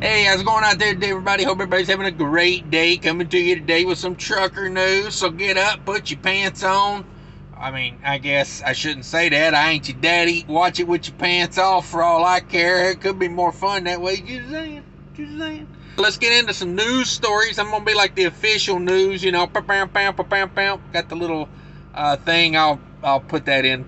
Hey, how's it going out there today, everybody? Hope everybody's having a great day. Coming to you today with some trucker news. So get up, put your pants on. I guess I shouldn't say that. I ain't your daddy. Watch it with your pants off for all I care. It could be more fun that way. Just saying. Let's get into some news stories. I'm gonna be like the official news, you know. Got the little thing. I'll put that in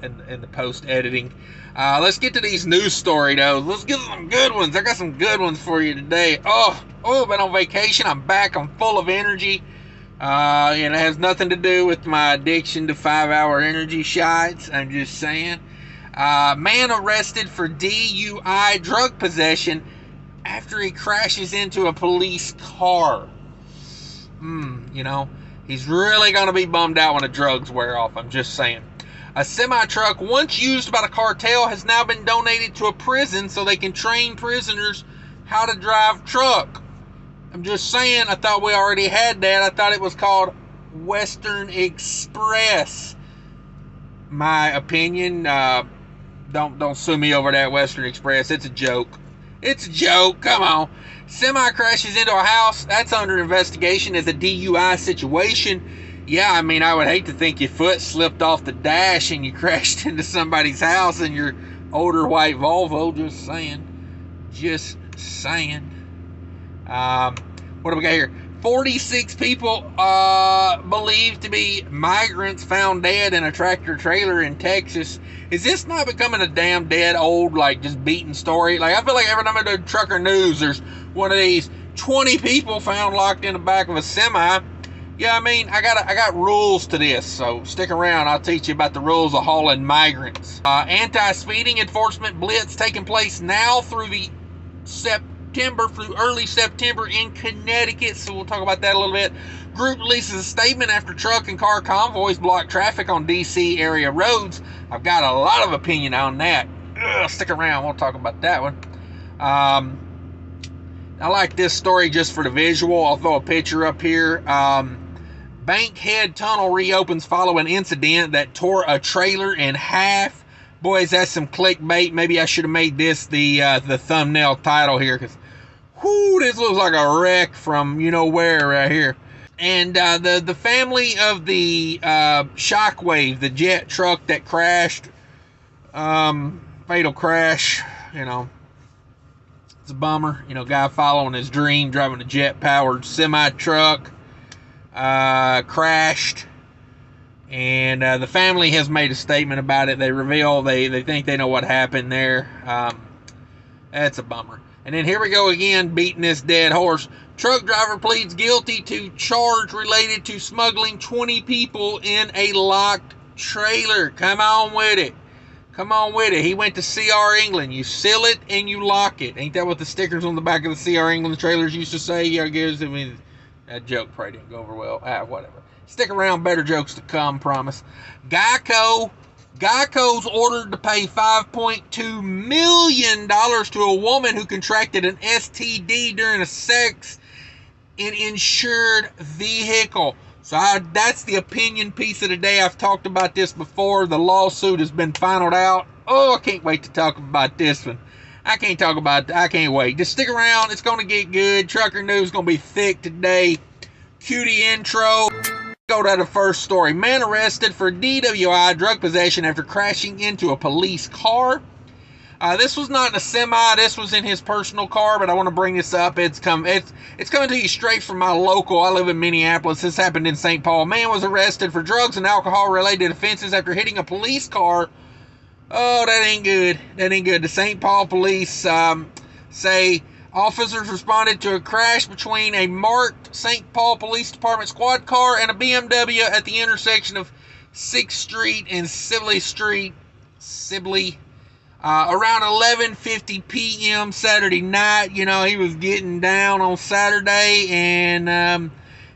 the post editing. Let's get to these news story though. Let's get some good ones. I got some good ones for you today. Been on vacation. I'm back. I'm full of energy. It has nothing to do with my addiction to 5-hour energy shots. I'm just saying. Man arrested for DUI, drug possession, after he crashes into a police car. He's really going to be bummed out when the drugs wear off. I'm just saying. A semi-truck once used by the cartel has now been donated to a prison so they can train prisoners how to drive truck. I'm just saying, I thought we already had that. I thought it was called Western Express. My opinion, don't sue me over that Western Express. It's a joke. It's a joke. Come on. Semi crashes into a house. That's under investigation as a DUI situation. Yeah, I would hate to think your foot slipped off the dash and you crashed into somebody's house in your older white Volvo. Just saying. What do we got here? 46 people believed to be migrants found dead in a tractor trailer in Texas. Is this not becoming a damn dead old, just beaten story? I feel like every time I do trucker news, there's one of these 20 people found locked in the back of a semi. Yeah, I got rules to this, so stick around. I'll teach you about the rules of hauling migrants. Anti-speeding enforcement blitz taking place now through early September in Connecticut, so we'll talk about that a little bit. Group releases a statement after truck and car convoys block traffic on DC area roads. I've got a lot of opinion on that. Stick around, we'll talk about that one. I like this story just for the visual. I'll throw a picture up here. Bankhead Tunnel reopens following incident that tore a trailer in half. Boys, that's some clickbait. Maybe I should have made this the thumbnail title here, because this looks like a wreck from where right here. And the family of the Shockwave, the jet truck that crashed, fatal crash, it's a bummer. Guy following his dream, driving a jet-powered semi-truck, crashed. And the family has made a statement about it. They reveal they think they know what happened there. That's a bummer. And then here we go again, beating this dead horse. Truck driver pleads guilty to charge related to smuggling 20 people in a locked trailer. Come on with it. He went to CR England. You seal it and you lock it. Ain't that what the stickers on the back of the CR England trailers used to say? Yeah, I guess. That joke probably didn't go over well. Whatever. Stick around, better jokes to come, promise. Geico's ordered to pay $5.2 million to a woman who contracted an STD during a sex in insured vehicle. So that's the opinion piece of the day. I've talked about this before. The lawsuit has been finaled out. I can't wait to talk about this one. I can't wait. Just stick around. It's going to get good. Trucker news is going to be thick today. Cutie intro. Go to the first story. Man arrested for DWI, drug possession, after crashing into a police car. This was not in a semi. This was in his personal car, but I want to bring this up. It's coming to you straight from my local. I live in Minneapolis. This happened in St. Paul. Man was arrested for drugs and alcohol-related offenses after hitting a police car. Oh, that ain't good. The St. Paul police say officers responded to a crash between a marked St. Paul Police Department squad car and a BMW at the intersection of 6th Street and Sibley Street. Around 11:50 p.m. Saturday night. He was getting down on Saturday, and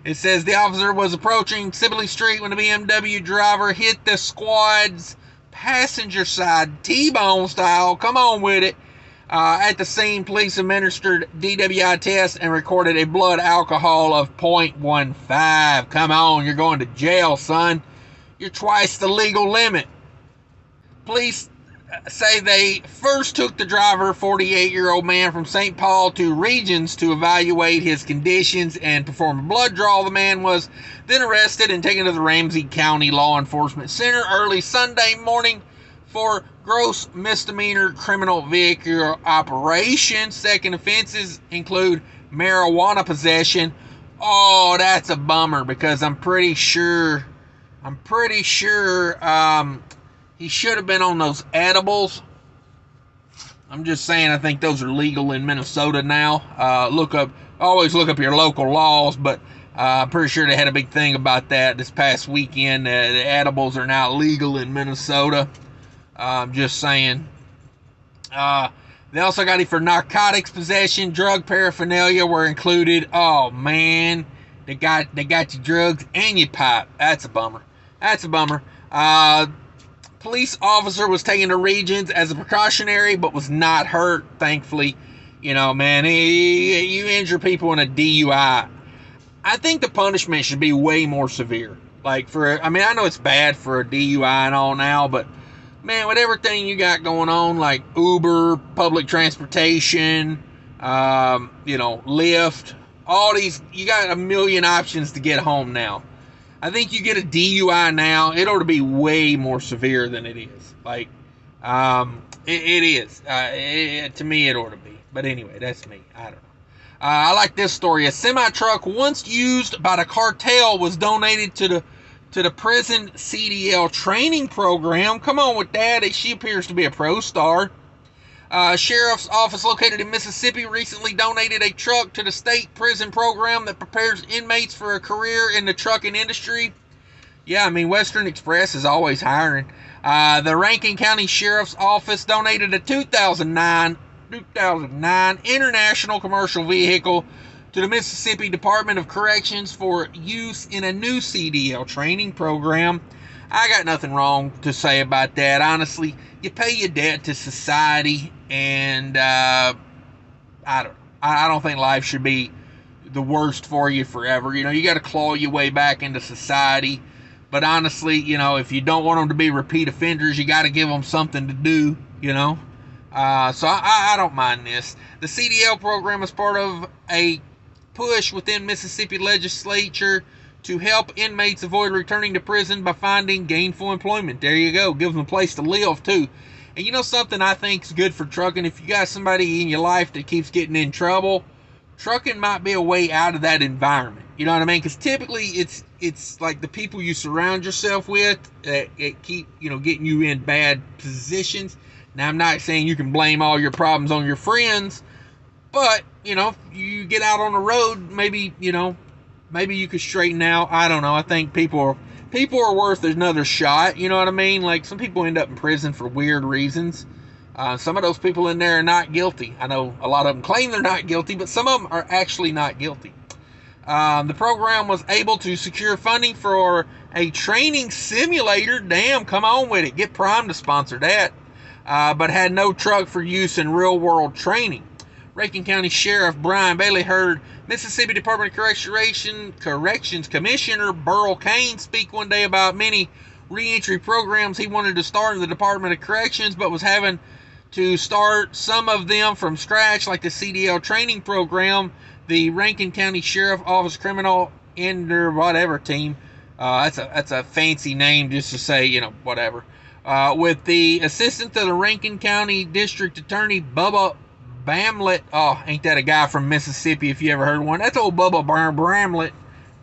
it says the officer was approaching Sibley Street when the BMW driver hit the squad's passenger side, T-bone style. Come on with it. At the scene, police administered DWI tests and recorded a blood alcohol of 0.15. Come on, you're going to jail, son. You're twice the legal limit. Police say they first took the driver, 48-year-old man from St. Paul, to Regions to evaluate his conditions and perform a blood draw. The man was then arrested and taken to the Ramsey County Law Enforcement Center early Sunday morning for gross misdemeanor criminal vehicle operation. Second offenses include marijuana possession. Oh, that's a bummer, because I'm pretty sure he should have been on those edibles. I'm just saying, I think those are legal in Minnesota now. Always look up your local laws, but I'm pretty sure they had a big thing about that this past weekend. The edibles are now legal in Minnesota. I'm just saying. They also got it for narcotics possession. Drug paraphernalia were included. Oh man, they got your drugs and your pipe. That's a bummer. Police officer was taken to Regions as a precautionary, but was not hurt, thankfully. You know, man, you injure people in a DUI. I think the punishment should be way more severe. I know it's bad for a DUI and all now, but man, with everything you got going on, like Uber, public transportation, Lyft, all these, you got a million options to get home now. I think you get a DUI now, it ought to be way more severe than it is. It is. To me, it ought to be. But anyway, that's me. I don't know. I like this story. A semi-truck once used by the cartel was donated to the prison CDL training program. Come on with that. She appears to be a pro star. Sheriff's office located in Mississippi recently donated a truck to the state prison program that prepares inmates for a career in the trucking industry. Yeah, I mean, Western Express is always hiring. The Rankin County Sheriff's Office donated a 2009 International Commercial Vehicle to the Mississippi Department of Corrections for use in a new CDL training program. I got nothing wrong to say about that. Honestly, you pay your debt to society, and I don't think life should be the worst for you forever. You got to claw your way back into society. But honestly, if you don't want them to be repeat offenders, you got to give them something to do. So I don't mind this. The CDL program is part of a push within Mississippi legislature to help inmates avoid returning to prison by finding gainful employment. There you go. Give them a place to live, too. And something I think is good for trucking? If you got somebody in your life that keeps getting in trouble, trucking might be a way out of that environment. You know what I mean? Because typically it's like the people you surround yourself with that keep, getting you in bad positions. Now, I'm not saying you can blame all your problems on your friends, but, you get out on the road, maybe you could straighten out. I don't know. I think people are worth another shot. You know what I mean? Like, some people end up in prison for weird reasons. Some of those people in there are not guilty. I know a lot of them claim they're not guilty, but some of them are actually not guilty. The program was able to secure funding for a training simulator. Damn, come on with it. Get Prime to sponsor that. But had no truck for use in real-world training. Rankin County Sheriff Brian Bailey heard Mississippi Department of Corrections Commissioner Burl Cain speak one day about many reentry programs he wanted to start in the Department of Corrections, but was having to start some of them from scratch, like the CDL training program. The Rankin County Sheriff Office Criminal Ender whatever team. That's a fancy name just to say, whatever. With the assistant to the Rankin County District Attorney Bubba Bramlett. Oh, ain't that a guy from Mississippi if you ever heard one? That's old Bubba Bramlett.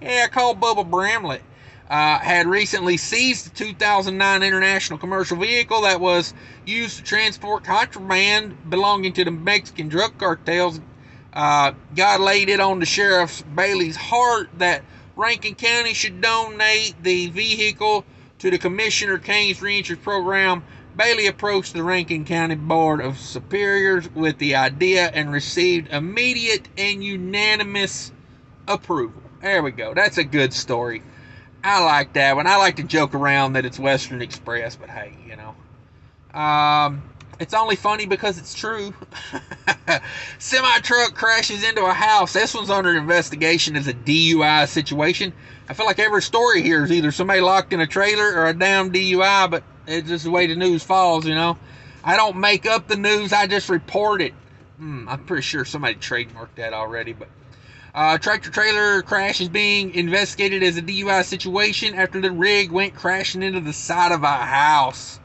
Yeah, I call Bubba Bramlett. Had recently seized the 2009 International Commercial Vehicle that was used to transport contraband belonging to the Mexican drug cartels. God laid it on the Sheriff Bailey's heart that Rankin County should donate the vehicle to the Commissioner Cain's reentry program. Bailey approached the Rankin County Board of Superiors with the idea and received immediate and unanimous approval. There we go. That's a good story. I like that one. I like to joke around that it's Western Express, but hey, it's only funny because it's true. Semi-truck crashes into a house. This one's under investigation as a DUI situation. I feel like every story here is either somebody locked in a trailer or a damn DUI, but it's just the way the news falls, I don't make up the news, I just report it. I'm pretty sure somebody trademarked that already, but tractor trailer crash is being investigated as a DUI situation after the rig went crashing into the side of a house.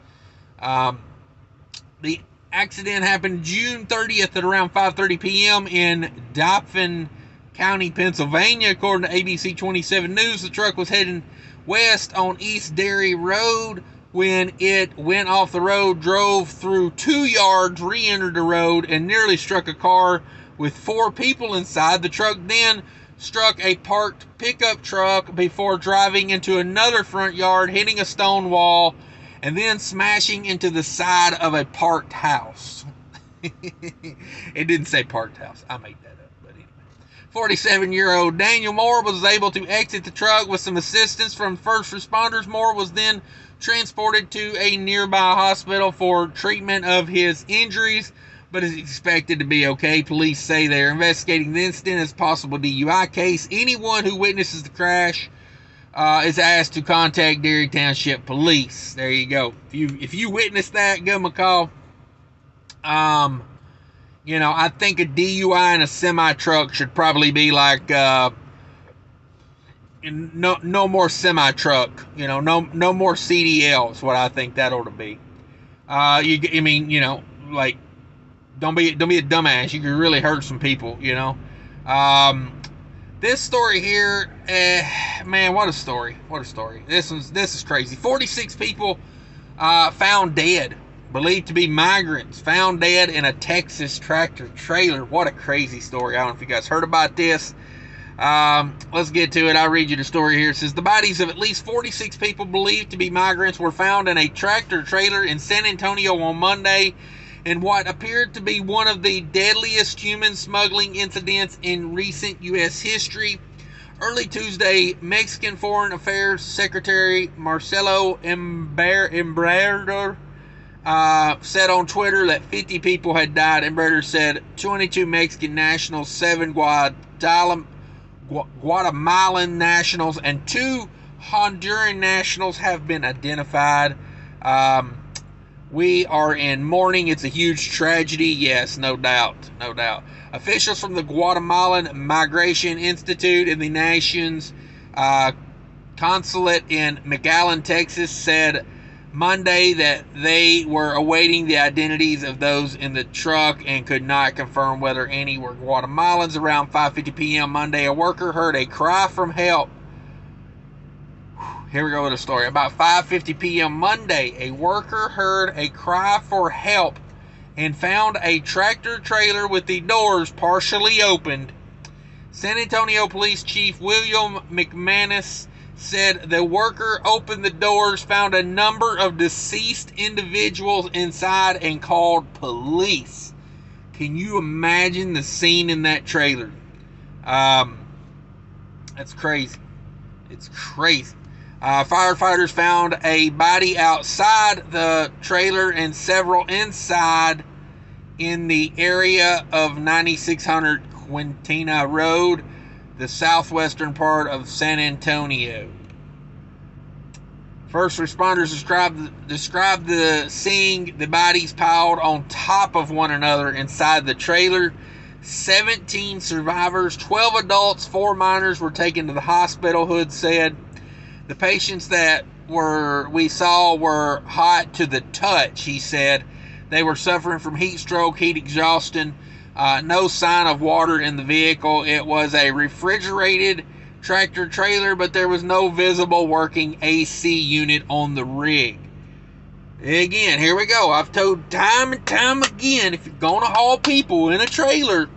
The accident happened June 30th at around 5:30 p.m. in Dauphin County, Pennsylvania. According to ABC 27 News, the truck was heading west on East Derry Road when it went off the road, drove through 2 yards, re-entered the road, and nearly struck a car with 4 people inside. The truck then struck a parked pickup truck before driving into another front yard, hitting a stone wall, and then smashing into the side of a parked house. It didn't say parked house. I made that up, but anyway. 47-year-old Daniel Moore was able to exit the truck with some assistance from first responders. Moore was then transported to a nearby hospital for treatment of his injuries, but is expected to be okay. Police say they are investigating the incident as a possible DUI case. Anyone who witnesses the crash is asked to contact Derry Township Police. There you go. If you witnessed that, give them a call. You know, I think a DUI in a semi truck should probably be like no more semi truck. You know, no more CDL is what I think that ought to be. I mean, you know, like don't be a dumbass. You could really hurt some people. You know. This story here, man, what a story. What a story. This is crazy. 46 people found dead, believed to be migrants, found dead in a Texas tractor trailer. What a crazy story. I don't know if you guys heard about this. Let's get to it. I'll read you the story here. It says, the bodies of at least 46 people believed to be migrants were found in a tractor trailer in San Antonio on Monday, in what appeared to be one of the deadliest human smuggling incidents in recent U.S. history. Early Tuesday, Mexican Foreign Affairs Secretary Marcelo Ebrard said on Twitter that 50 people had died. Ebrard said 22 Mexican nationals, 7 Guatemalan nationals, and 2 Honduran nationals have been identified. We are in mourning. It's a huge tragedy. Yes, no doubt. No doubt. Officials from the Guatemalan Migration Institute and the nation's consulate in McAllen, Texas, said Monday that they were awaiting the identities of those in the truck and could not confirm whether any were Guatemalans. Around 5:50 p.m. Monday, a worker heard a cry from help. Here we go with the story. About 5:50 p.m. Monday, a worker heard a cry for help and found a tractor trailer with the doors partially opened. San Antonio Police Chief William McManus said the worker opened the doors, found a number of deceased individuals inside, and called police. Can you imagine the scene in that trailer? That's crazy. It's crazy. Firefighters found a body outside the trailer and several inside in the area of 9600 Quintina Road, the southwestern part of San Antonio. First responders described seeing the bodies piled on top of one another inside the trailer. 17 survivors, 12 adults, 4 minors were taken to the hospital, Hood said. The patients that we saw were hot to the touch, he said. They were suffering from heat stroke, heat exhaustion, no sign of water in the vehicle. It was a refrigerated tractor trailer, but there was no visible working AC unit on the rig. Again, here we go. I've told time and time again, if you're going to haul people in a trailer,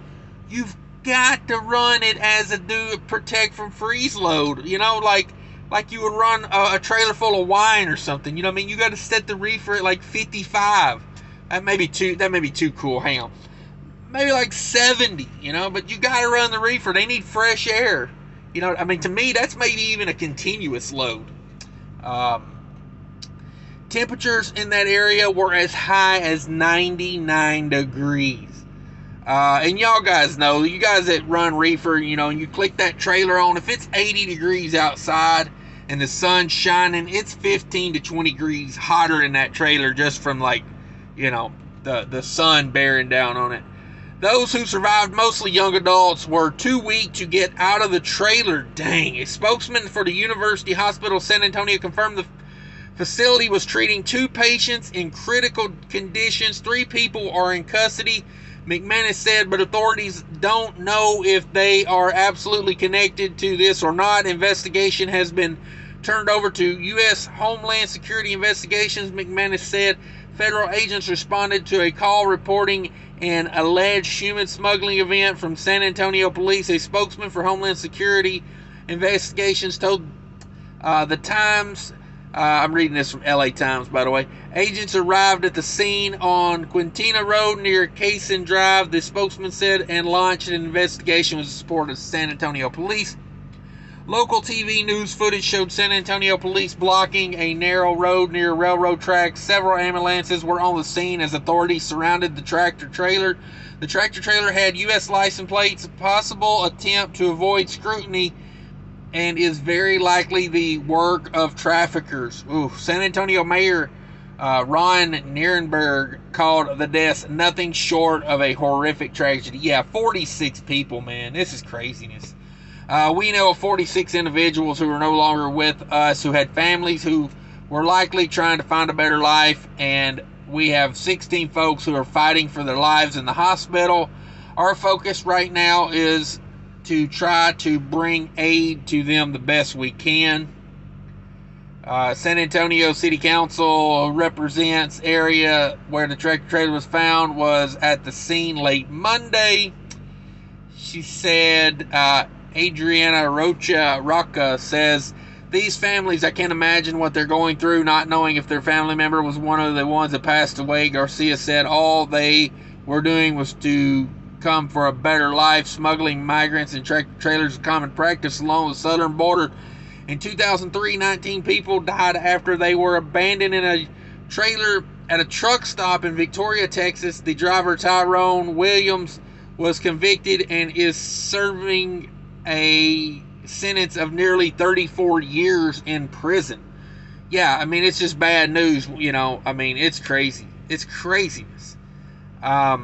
you've got to run it as a protect from freeze load. You know, like you would run a trailer full of wine or something. You know what I mean? You got to set the reefer at like 55. That may be too cool. Hang on. Maybe like 70, you know, but you got to run the reefer. They need fresh air. You know, I mean, to me, that's maybe even a continuous load. Temperatures in that area were as high as 99 degrees. And y'all guys know, you guys that run reefer, you know, and you click that trailer on, if it's 80 degrees outside and the sun's shining, it's 15 to 20 degrees hotter in that trailer just from like the sun bearing down on it. Those who survived, mostly young adults, were too weak to get out of the trailer. Dang. A spokesman for the University Hospital San Antonio confirmed the facility was treating 2 patients in critical conditions. 3 people are in custody, McManus said, but authorities don't know if they are absolutely connected to this or not. Investigation has been turned over to U.S. Homeland Security Investigations, McManus said. Federal agents responded to a call reporting an alleged human smuggling event from San Antonio police. A spokesman for Homeland Security Investigations told the Times, I'm reading this from LA Times, by the way, agents arrived at the scene on Quintina Road near Cason Drive, the spokesman said, and launched an investigation with the support of San Antonio police. Local TV news footage showed San Antonio police blocking a narrow road near railroad tracks. Several ambulances were on the scene as authorities surrounded the tractor trailer. The tractor trailer had U.S. license plates, a possible attempt to avoid scrutiny, and is very likely the work of traffickers. San Antonio Mayor Ron Nierenberg called the deaths nothing short of a horrific tragedy. Yeah, 46 people, man. This is craziness. We know of 46 individuals who are no longer with us, who had families who were likely trying to find a better life, and we have 16 folks who are fighting for their lives in the hospital. Our focus right now is to try to bring aid to them the best we can. San Antonio City Council represents area where the tractor trailer was found was at the scene late Monday. She said, Adriana Roca says, these families, I can't imagine what they're going through, not knowing if their family member was one of the ones that passed away. Garcia said all they were doing was to come for a better life. Smuggling migrants and tractor trailers is common practice along the southern border. In 2003, 19 people died after they were abandoned in a trailer at a truck stop in Victoria, Texas. The driver, Tyrone Williams, was convicted and is serving a sentence of nearly 34 years in prison. Yeah, I mean, it's just bad news, I mean, it's crazy. It's craziness. Yeah,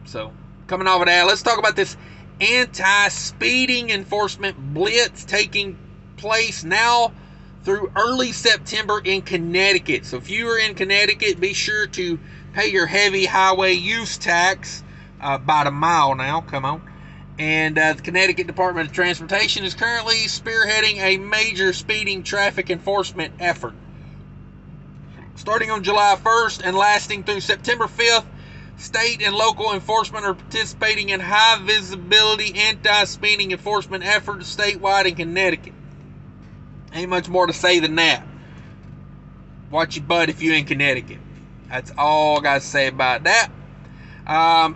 so coming off of that, let's talk about this anti-speeding enforcement blitz taking place now through early September in Connecticut. So if you are in Connecticut, be sure to pay your heavy highway use tax, about a mile now, come on. And the Connecticut Department of Transportation is currently spearheading a major speeding traffic enforcement effort. Starting on July 1st and lasting through September 5th, state and local enforcement are participating in high-visibility anti-speeding enforcement efforts statewide in Connecticut. Ain't much more to say than that. Watch your butt if you're in Connecticut. That's all I got to say about that.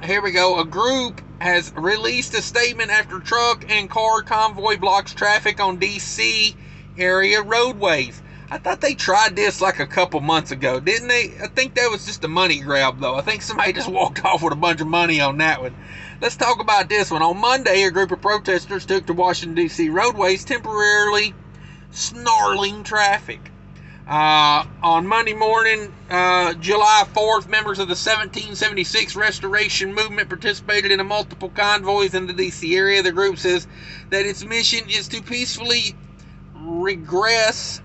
Here we go. A group has released a statement after truck and car convoy blocks traffic on D.C. area roadways. I thought they tried this like a couple months ago, didn't they? I think that was just a money grab, though. I think somebody just walked off with a bunch of money on that one. Let's talk about this one. On Monday, a group of protesters took to Washington, D.C. roadways, temporarily snarling traffic. On Monday morning, July 4th, members of the 1776 Restoration Movement participated in multiple convoys in the D.C. area. The group says that its mission is to peacefully redress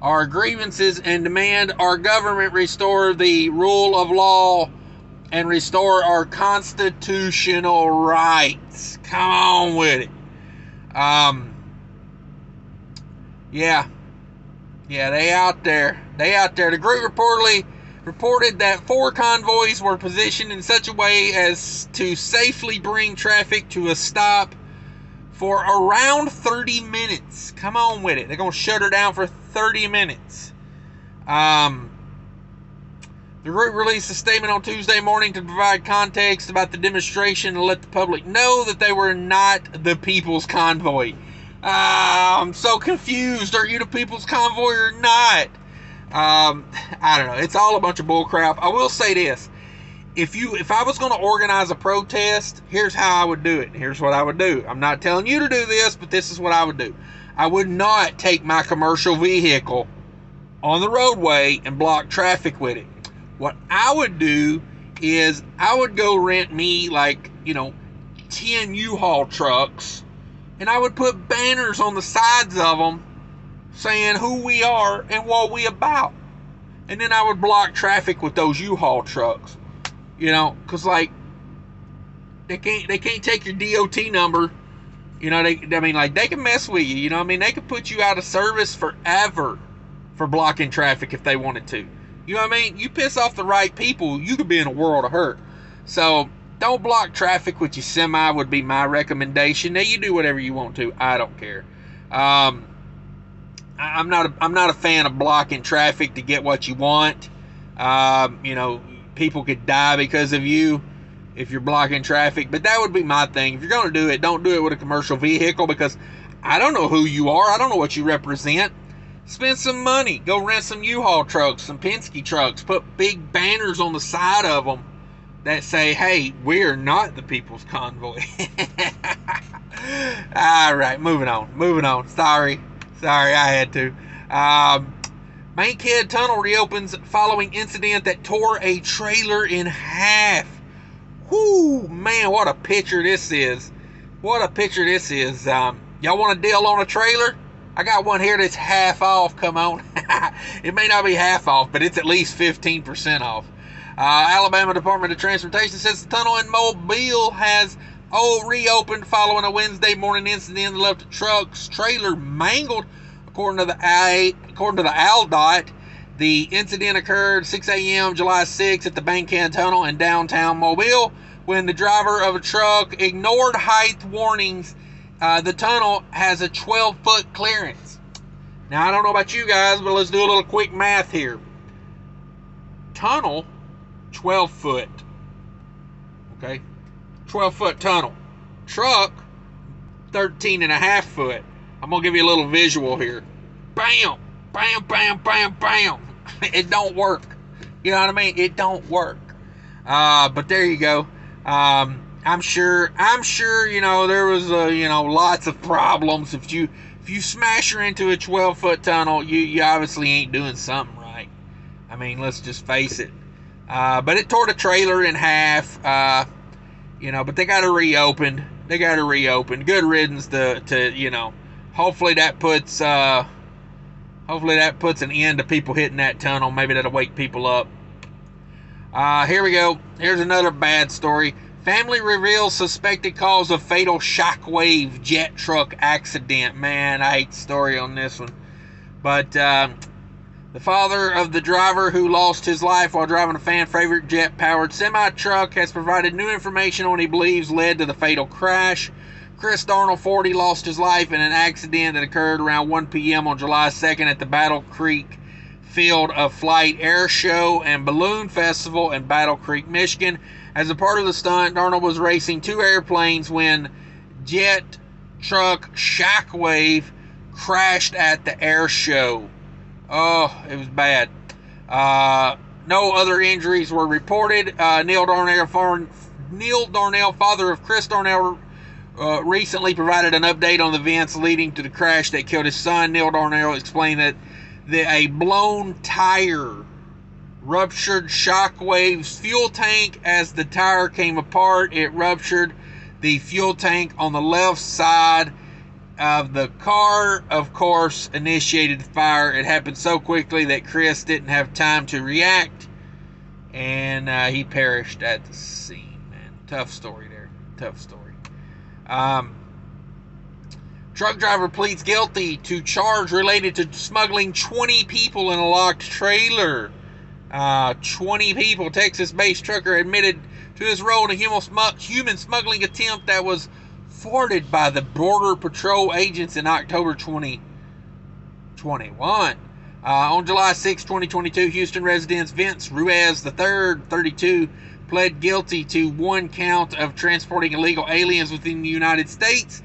our grievances and demand our government restore the rule of law and restore our constitutional rights. Come on with it. Yeah, they out there. The group reported that 4 convoys were positioned in such a way as to safely bring traffic to a stop for around 30 minutes. Come on with it. They're going to shut her down for 30 minutes. The group released a statement on Tuesday morning to provide context about the demonstration and let the public know that they were not the People's Convoy. I'm so confused. Are you the People's Convoy or not? I don't know. It's all a bunch of bull crap. I will say this. If I was going to organize a protest, here's how I would do it. Here's what I would do. I'm not telling you to do this, but this is what I would do. I would not take my commercial vehicle on the roadway and block traffic with it. What I would do is I would go rent me 10 U-Haul trucks, and I would put banners on the sides of them saying who we are and what we about. And then I would block traffic with those U-Haul trucks. Because they can't take your DOT number. They can mess with you. They could put you out of service forever for blocking traffic if they wanted to. You piss off the right people, you could be in a world of hurt. So don't block traffic with your semi would be my recommendation. Now you do whatever you want to. I don't care. I'm not a fan of blocking traffic to get what you want. People could die because of you if you're blocking traffic. But that would be my thing. If you're going to do it, don't do it with a commercial vehicle, because I don't know who you are. I don't know what you represent. Spend some money. Go rent some U-Haul trucks, some Penske trucks. Put big banners on the side of them that say, hey, we're not the People's Convoy. All right, moving on. Sorry, I had to. Bankhead Tunnel reopens following incident that tore a trailer in half. Whoo, man, what a picture this is. Y'all want a deal on a trailer? I got one here that's half off. Come on. It may not be half off, but it's at least 15% off. Alabama Department of Transportation says the tunnel in Mobile has reopened following a Wednesday morning incident that left a truck's trailer mangled. According to the ALDOT, the incident occurred 6 a.m. July 6 at the Bankhead Tunnel in downtown Mobile when the driver of a truck ignored height warnings. The tunnel has a 12-foot clearance. Now, I don't know about you guys, but let's do a little quick math here. Tunnel, 12 foot. Okay? 12-foot tunnel. Truck, 13.5 foot. I'm going to give you a little visual here. Bam! Bam, bam, bam, bam. It don't work. You know what I mean? It don't work. But there you go. I'm sure, there was, lots of problems. If you smash her into a 12-foot tunnel, you obviously ain't doing something right. I mean, let's just face it. But it tore the trailer in half, but they got to reopen. Good riddance to hopefully that puts an end to people hitting that tunnel. Maybe that'll wake people up. Here we go. Here's another bad story. Family reveals suspected cause of fatal shockwave jet truck accident. Man, I hate the story on this one. But the father of the driver who lost his life while driving a fan-favorite jet-powered semi-truck has provided new information on what he believes led to the fatal crash. Chris Darnell, 40, lost his life in an accident that occurred around 1 p.m. on July 2nd at the Battle Creek Field of Flight Air Show and Balloon Festival in Battle Creek, Michigan. As a part of the stunt, Darnell was racing two airplanes when jet truck Shockwave crashed at the air show. Oh, it was bad. No other injuries were reported. Neil Darnell, father of Chris Darnell, recently provided an update on the events leading to the crash that killed his son. Neil Darnell explained that a blown tire ruptured Shockwave's fuel tank. As the tire came apart, it ruptured the fuel tank on the left side of the car, of course, initiated the fire. It happened so quickly that Chris didn't have time to react, and he perished at the scene, man. Tough story there. Tough story. Truck driver pleads guilty to charge related to smuggling 20 people in a locked trailer. 20 people. Texas-based trucker admitted to his role in a human smuggling attempt that was thwarted by the Border Patrol agents in October 2021. On July 6, 2022, Houston resident Vince Ruiz III, 32, pled guilty to one count of transporting illegal aliens within the United States,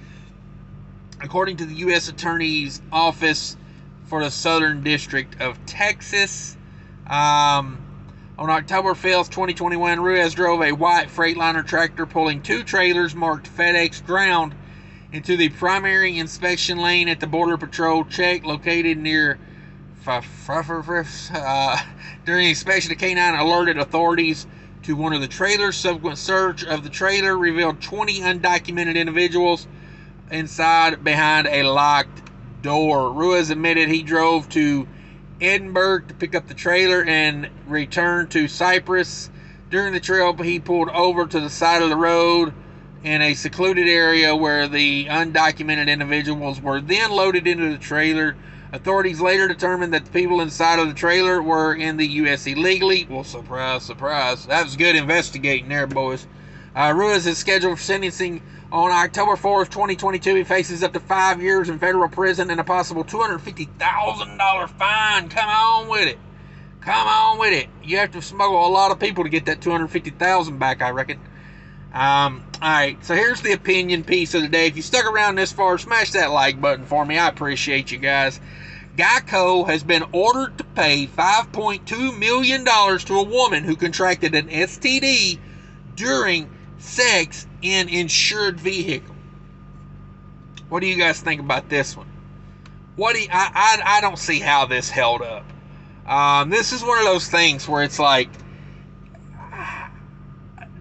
according to the U.S. Attorney's Office for the Southern District of Texas. On October 5th, 2021, Ruiz drove a white Freightliner tractor pulling two trailers marked FedEx Ground into the primary inspection lane at the Border Patrol check located near during the inspection, the K9 alerted authorities to one of the trailers. Subsequent search of the trailer revealed 20 undocumented individuals inside behind a locked door. Ruiz admitted he drove to Edinburgh to pick up the trailer and return to Cyprus. During the trip, he pulled over to the side of the road in a secluded area where the undocumented individuals were then loaded into the trailer. Authorities later determined that the people inside of the trailer were in the U.S. illegally. Well, surprise, surprise. That was good investigating there, boys. Ruiz is scheduled for sentencing on October 4th, 2022. He faces up to 5 years in federal prison and a possible $250,000 fine. Come on with it. Come on with it. You have to smuggle a lot of people to get that $250,000 back, I reckon. Alright, so here's the opinion piece of the day. If you stuck around this far, smash that like button for me. I appreciate you guys. Geico has been ordered to pay $5.2 million to a woman who contracted an STD during sex in insured vehicle. What do you guys think about this one? I don't see how this held up. This is one of those things where it's like,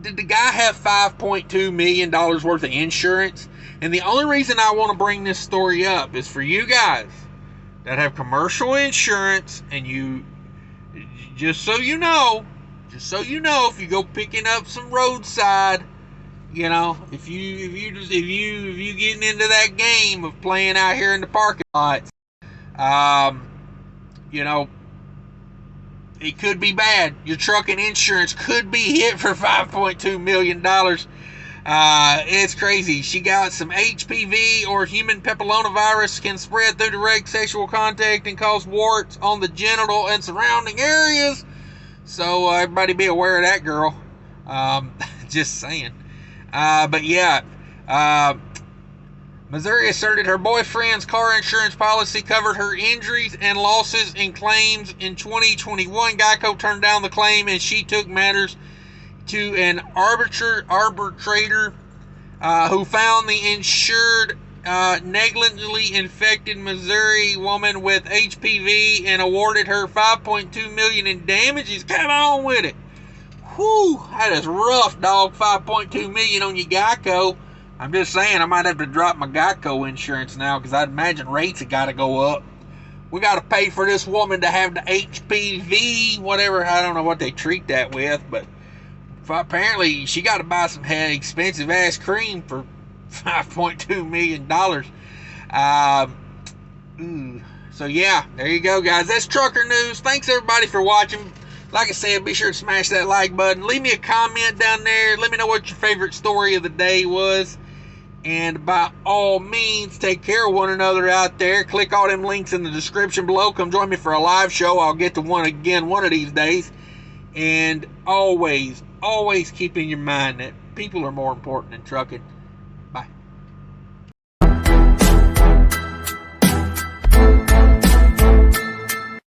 did the guy have $5.2 million worth of insurance? And the only reason I want to bring this story up is for you guys that have commercial insurance, and you, just so you know, if you go picking up some roadside, you know, if you getting into that game of playing out here in the parking lots, you know, it could be bad. Your trucking insurance could be hit for $5.2 million. It's crazy. She got some HPV, or human papillomavirus, can spread through direct sexual contact and cause warts on the genital and surrounding areas. So everybody be aware of that, girl. Just saying. But yeah, Missouri asserted her boyfriend's car insurance policy covered her injuries and losses and claims in 2021. Geico turned down the claim, and she took matters to an arbitrator who found the insured negligently infected Missouri woman with HPV and awarded her $5.2 million in damages. Come on with it. Whew, that is rough, dog. $5.2 million on your Geico. I'm just saying, I might have to drop my Geico insurance now, because I'd imagine rates have got to go up. We got to pay for this woman to have the HPV, whatever. I don't know what they treat that with, but apparently she got to buy some expensive ass cream for $5.2 million. So yeah, there you go, guys. That's trucker news. Thanks everybody for watching. Like I said, be sure to smash that like button. Leave me a comment down there. Let me know what your favorite story of the day was. And by all means, take care of one another out there. Click all them links in the description below. Come join me for a live show. I'll get to one again one of these days. And always keep in your mind that people are more important than trucking.